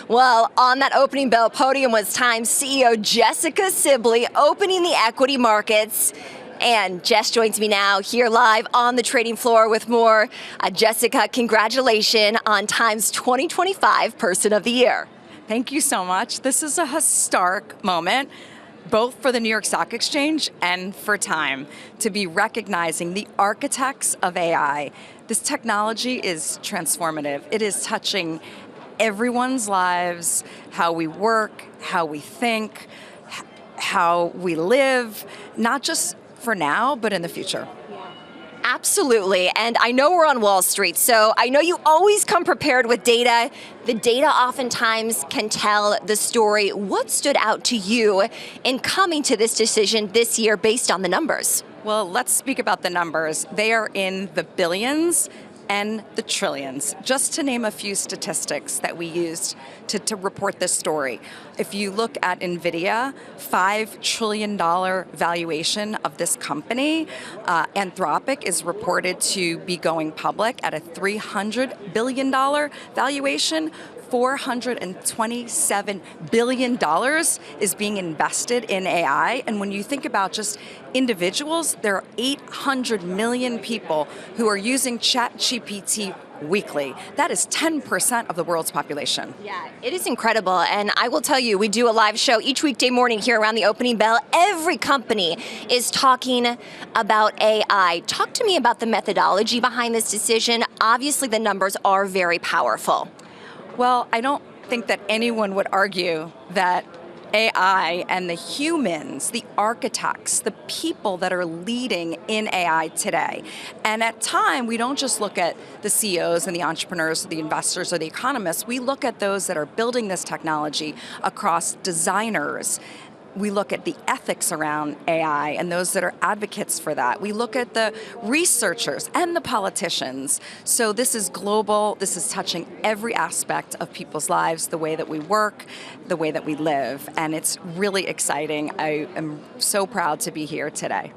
Well, on that opening bell podium was Time's CEO Jessica Sibley opening the equity markets. And Jess joins me now here live on the trading floor with more. Jessica, congratulations on Time's 2025 Person of the Year. Thank you so much. This is a historic moment, both for the New York Stock Exchange and for Time, to be recognizing the architects of AI. This technology is transformative. It is touching everyone's lives, how we work, how we think, how we live, not just for now, but in the future. Absolutely, and I know we're on Wall Street, so I know you always come prepared with data. The data oftentimes can tell the story. What stood out to you in coming to this decision this year based on the numbers? Well, let's speak about the numbers. They are in the billions and the trillions, just to name a few statistics that we used to report this story. If you look at NVIDIA, $5 trillion valuation of this company. Anthropic is reported to be going public at a $300 billion valuation. $427 billion is being invested in AI. And when you think about just individuals, there are 800 million people who are using ChatGPT weekly. That is 10% of the world's population. Yeah, it is incredible. And I will tell you, we do a live show each weekday morning here around the opening bell. Every company is talking about AI. Talk to me about the methodology behind this decision. Obviously, the numbers are very powerful. Well, I don't think that anyone would argue that AI and the humans, the architects, the people that are leading in AI today. And at Time, we don't just look at the CEOs and the entrepreneurs, or the investors, or the economists. We look at those that are building this technology across designers. We look at the ethics around AI and those that are advocates for that. We look at the researchers and the politicians. So this is global. This is touching every aspect of people's lives, the way that we work, the way that we live. And it's really exciting. I am so proud to be here today.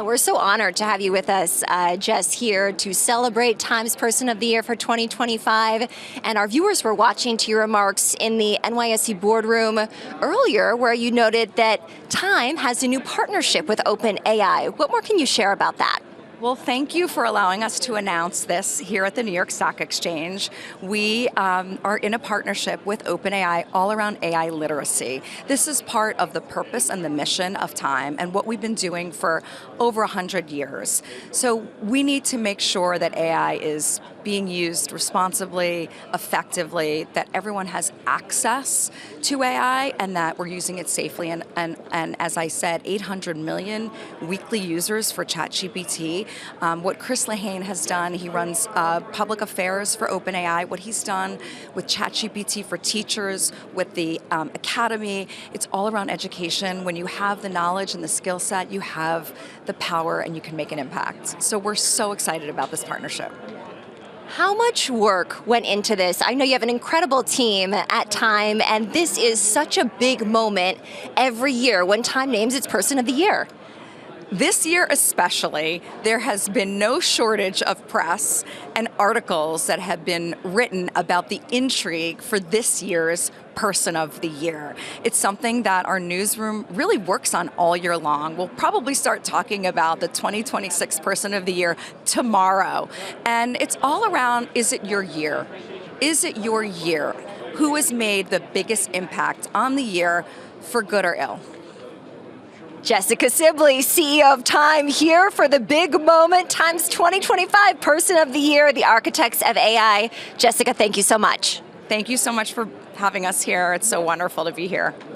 We're so honored to have you with us, Jess, here to celebrate Time's Person of the Year for 2025. And our viewers were watching to your remarks in the NYSE boardroom earlier, where you noted that Time has a new partnership with OpenAI. What more can you share about that? Well, thank you for allowing us to announce this here at the New York Stock Exchange. We are in a partnership with OpenAI all around AI literacy. This is part of the purpose and the mission of Time and what we've been doing for over 100 years. So we need to make sure that AI is being used responsibly, effectively, that everyone has access to AI and that we're using it safely. And as I said, 800 million weekly users for ChatGPT. What Chris Lehane has done, he runs public affairs for OpenAI. What he's done with ChatGPT for teachers, with the academy, it's all around education. When you have the knowledge and the skill set, you have the power and you can make an impact. So we're so excited about this partnership. How much work went into this? I know you have an incredible team at Time, and this is such a big moment every year when Time names its Person of the Year. This year especially, there has been no shortage of press and articles that have been written about the intrigue for this year's Person of the Year. It's something that our newsroom really works on all year long. We'll probably start talking about the 2026 Person of the Year tomorrow. And it's all around, is it your year? Is it your year? Who has made the biggest impact on the year, for good or ill? Jessica Sibley, CEO of Time, here for the big moment, Time's 2025 Person of the Year, the architects of AI. Jessica, thank you so much. Thank you so much for having us here. It's so wonderful to be here.